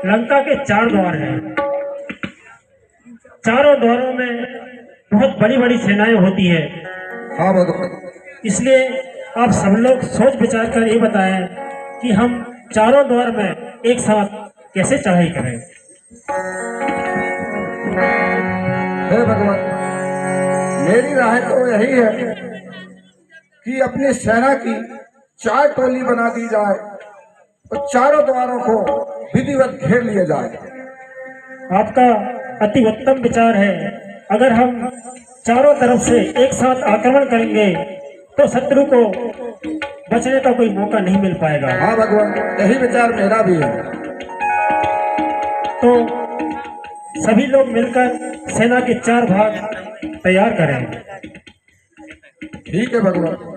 लंका के 4 द्वार हैं। चारों द्वारों में बहुत बड़ी बड़ी सेनाएं होती है। हाँ भगवान। इसलिए आप सब लोग सोच विचार कर ये बताएं कि हम चारों द्वार में एक साथ कैसे चढ़ाई करें। हे भगवान, मेरी राय तो यही है कि अपनी सेना की 4 टोली बना दी जाए और चारों द्वारों को विधिवत घेर लिया जाए। आपका अति उत्तम विचार है। अगर हम चारों तरफ से एक साथ आक्रमण करेंगे तो शत्रु को बचने का कोई मौका नहीं मिल पाएगा। हाँ भगवान, यही विचार मेरा भी है। तो सभी लोग मिलकर सेना के 4 भाग तैयार करें। ठीक है भगवान।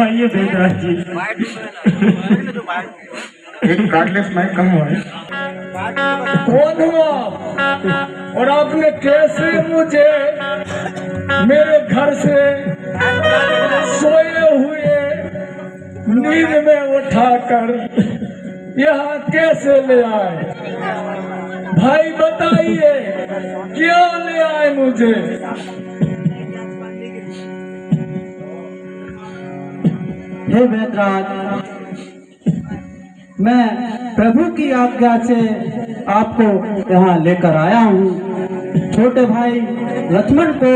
आइए बेटा जी, एक कार्डलेस माइक कम हुआ है। कौन हो आप? और आपने कैसे मुझे मेरे घर से सोए हुए नींद में उठाकर यहाँ कैसे ले आए? भाई बताइए, क्यों ले आए मुझे? हे वेदराज, मैं प्रभु की आज्ञा से आपको यहाँ लेकर आया हूँ। छोटे भाई लक्ष्मण को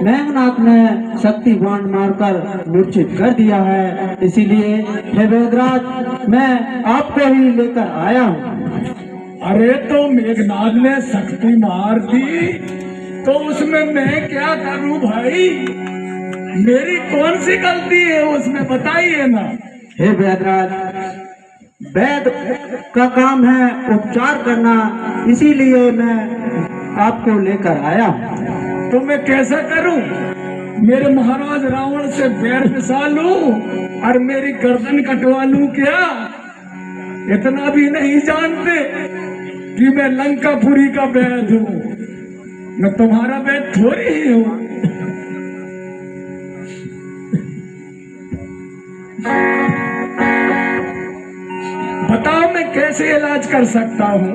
मेघनाथ ने शक्ति बाण मारकर मूर्छित कर दिया है, इसीलिए हे वेदराज मैं आपको ही लेकर आया हूँ। अरे तो मेघनाथ ने शक्ति मार दी तो उसमें मैं क्या करूँ भाई? मेरी कौन सी गलती है उसमें, बताइए ना। हे वेदराज, वेद का काम है उपचार करना, इसीलिए मैं आपको लेकर आया हूँ। तो मैं कैसा करूं? मेरे महाराज रावण से बैर पिसा लूं और मेरी गर्दन कटवा लूं क्या? इतना भी नहीं जानते कि मैं लंकापुरी का वैद हूँ। मैं तुम्हारा वैद थोड़ी ही हूँ। बताओ मैं कैसे इलाज कर सकता हूँ?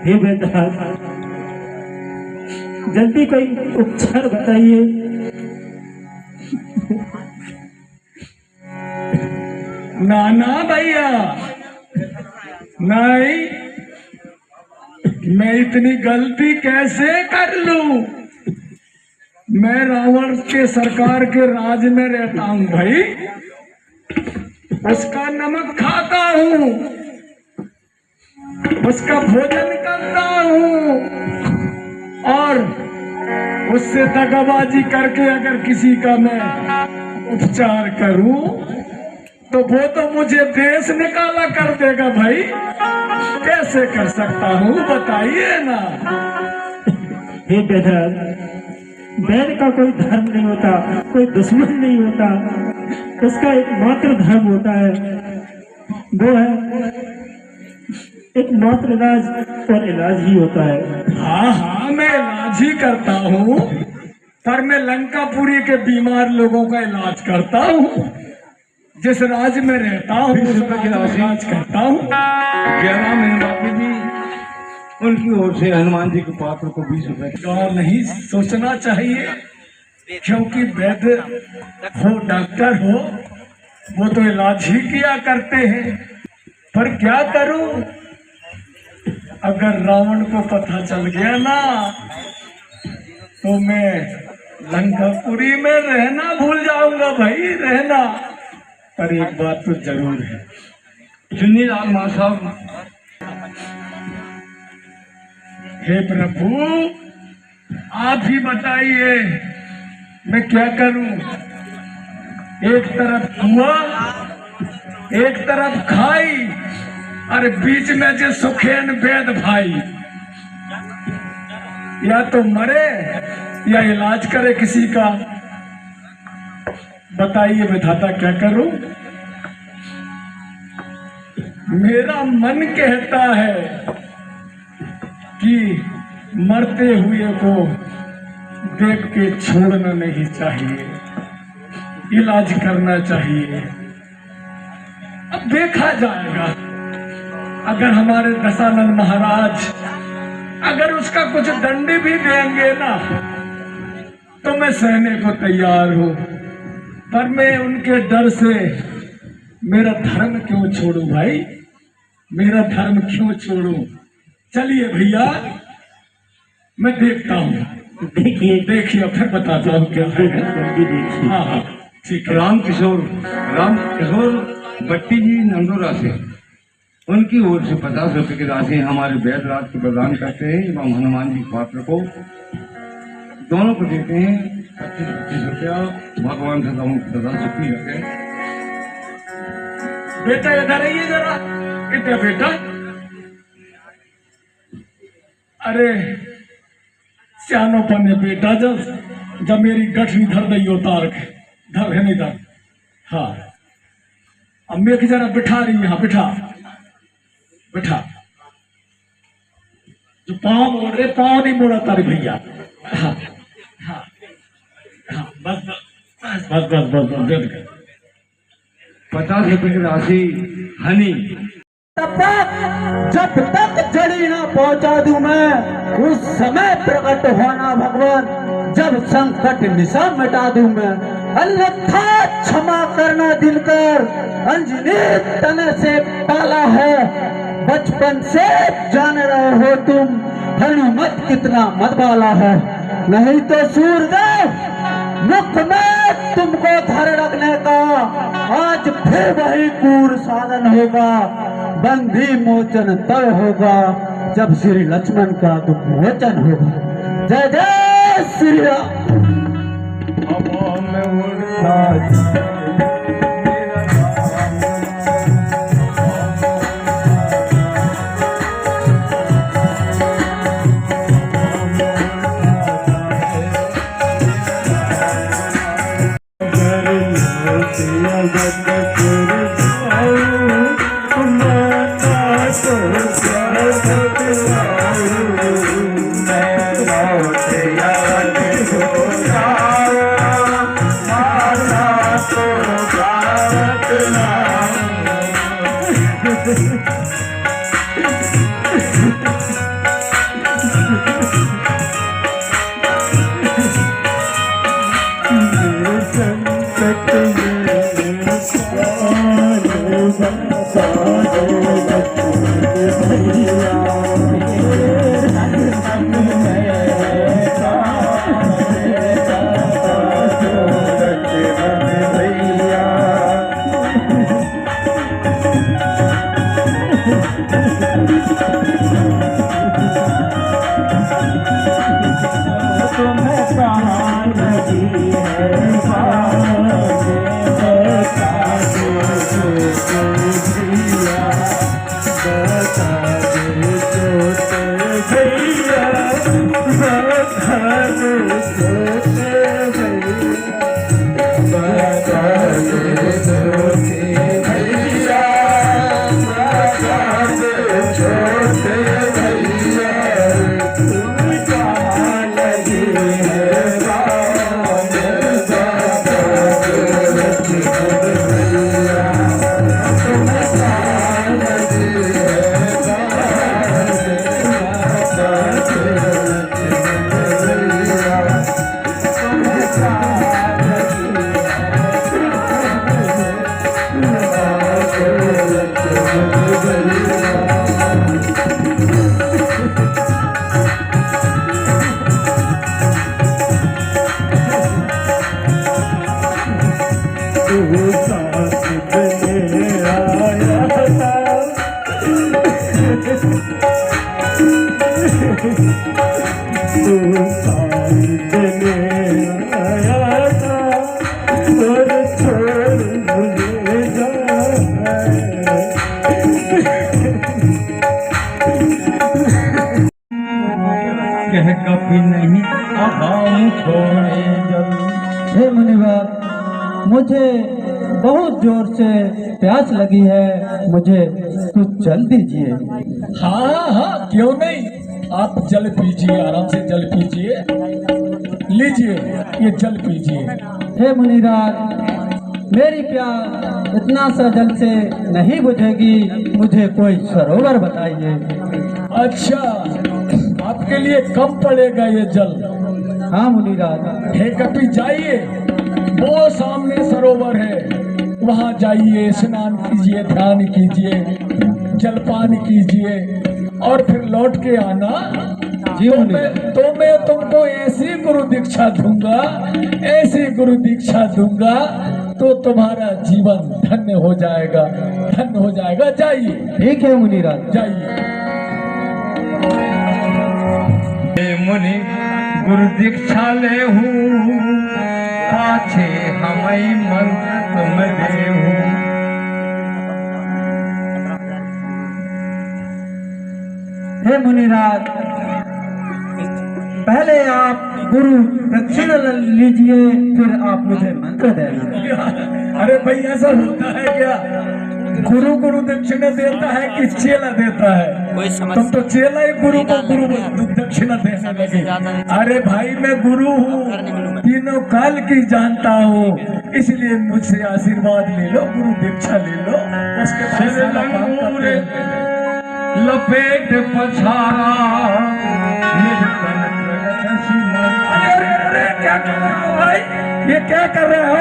हे बेटा, जल्दी कोई उपचार बताइए। ना ना भैया, नहीं, मैं इतनी गलती कैसे कर लूं? मैं रावण के सरकार के राज में रहता हूं भाई, उसका नमक खाता हूं, उसका भोजन करता हूं, और उससे दगाबाजी करके अगर किसी का मैं उपचार करूं तो वो तो मुझे देश निकाला कर देगा भाई। कैसे कर सकता हूं बताइए ना। हे बेदराज, वैद का कोई धर्म नहीं होता, कोई दुश्मन नहीं होता, उसका एक मात्र धर्म होता है, वो है एक मात्र इलाज, और इलाज ही होता है। हाँ हाँ, मैं इलाज ही करता हूँ, पर मैं लंकापुरी के बीमार लोगों का इलाज करता हूँ। जिस राज्य में रहता हूँ उस राज्य का इलाज करता हूँ। 11 महीने बापू जी, उनकी ओर से हनुमान जी के पात्र को 20 रुपए। और नहीं सोचना चाहिए, क्योंकि वैद्य हो डॉक्टर हो वो तो इलाज ही किया करते हैं। पर क्या करूं, अगर रावण को पता चल गया ना तो मैं लंकापुरी में रहना भूल जाऊंगा भाई, रहना। पर एक बात तो जरूर है, सुनिए लाल साहब, हे प्रभु आप ही बताइए मैं क्या करूं। एक तरफ कुआं, एक तरफ खाई, अरे बीच में जो सुखेन वेद भाई, या तो मरे या इलाज करे किसी का। बताइए विधाता क्या करूं। मेरा मन कहता है कि मरते हुए को देख के छोड़ना नहीं चाहिए, इलाज करना चाहिए। अब देखा जाएगा, अगर हमारे दशानंद महाराज अगर उसका कुछ दंड भी देंगे ना तो मैं सहने को तैयार हूं। पर मैं उनके डर से मेरा धर्म क्यों छोड़ूं भाई, मेरा धर्म क्यों छोड़ूं। चलिए भैया मैं देखता हूँ। देखिए फिर बताता हूँ क्या है। हाँ हाँ ठीक है। राम किशोर भट्टी जी नंदोरा से, उनकी ओर से 50 रुपए की राशि हमारे वैद राज को प्रदान करते हैं एवं हनुमान जी पात्र को दोनों को देते हैं 25 रुपया। भगवान से हम सदा सुखी रखें। बेटा इधर आइए जरा। कितना बेटा, अरे सियानोपन है बेटा, जब मेरी गठरी धर दई उतार के धर है नहीं धर। हाँ अब मैं जरा बिठा रही, यहाँ बिठा बिठा। जो पाँव मोड़ रहे, पाँव नहीं मोड़ा तारे भैया। हाँ हाँ हाँ बस बस बस बस बस बस दे दे। 50 रुपए की राशि हनी। तब तक जब तक जड़ी ना पहुंचा दूं मैं, उस समय प्रकट होना भगवान, जब संकट निशा मिटा दूं मैं। अन्यथा क्षमा करना दिनकर, अंजनी तने से पाला है, बचपन से जान रहे हो तुम, हनुमत कितना मतवाला है। नहीं तो सूर्यदेव मुख में तुमको धर रखने का आज फिर वही कूर साधन होगा। बंदी मोचन तब होगा जब श्री लक्ष्मण का दुख मोचन होगा। जय जय श्री राम। तो संकट में पार बता दे लक्ष्मण भैया तुम्हें प्राण लगी है बता दे भैया बता दे भैया बता दे बता दे भैया कह कभी नहीं आगाम छोड़े जल। हे मुनिवर, मुझे बहुत जोर से प्यास लगी है, मुझे कुछ जल दीजिए। हाँ हाँ क्यों नहीं, आप जल पीजिए, आराम से जल पीजिए, लीजिए ये जल पीजिए। हे मुनिराज, मेरी प्यास इतना सा जल से नहीं बुझेगी, मुझे कोई सरोवर बताइए। अच्छा, आपके लिए कम पड़ेगा ये जल। हाँ मुनिराज। हे कपि जाइए, वो सामने सरोवर है, वहाँ जाइए, स्नान कीजिए, ध्यान कीजिए, जलपान कीजिए और फिर लौट के आना। तो मैं तुमको ऐसी गुरु दीक्षा दूंगा, ऐसी गुरु दीक्षा दूंगा तो तुम्हारा जीवन धन्य हो जाएगा, धन्य हो जाएगा। जाइए। ठीक है मुनिराज, जाइए। मुनि गुरु दीक्षा ले हूँ, पाछे हमें मंत्र तुम दे हूँ। हे मुनिराज, पहले आप गुरु दक्षिणा लीजिए, फिर आप मुझे मंत्र देना। अरे भाई ऐसा होता है क्या? गुरु गुरु दक्षिणा देता है कि चेला देता है? तुम तो चेला ही गुरु को गुरु दक्षिणा देने लगे। अरे भाई मैं गुरु हूँ, तीनों काल की जानता हूँ, इसलिए मुझसे आशीर्वाद ले लो, गुरु दीक्षा ले लो, उसके बाद सारा काम करते हैं। लपेट पछाड़ा अरे क्या कर रहे हो भाई, ये क्या कर रहे हो?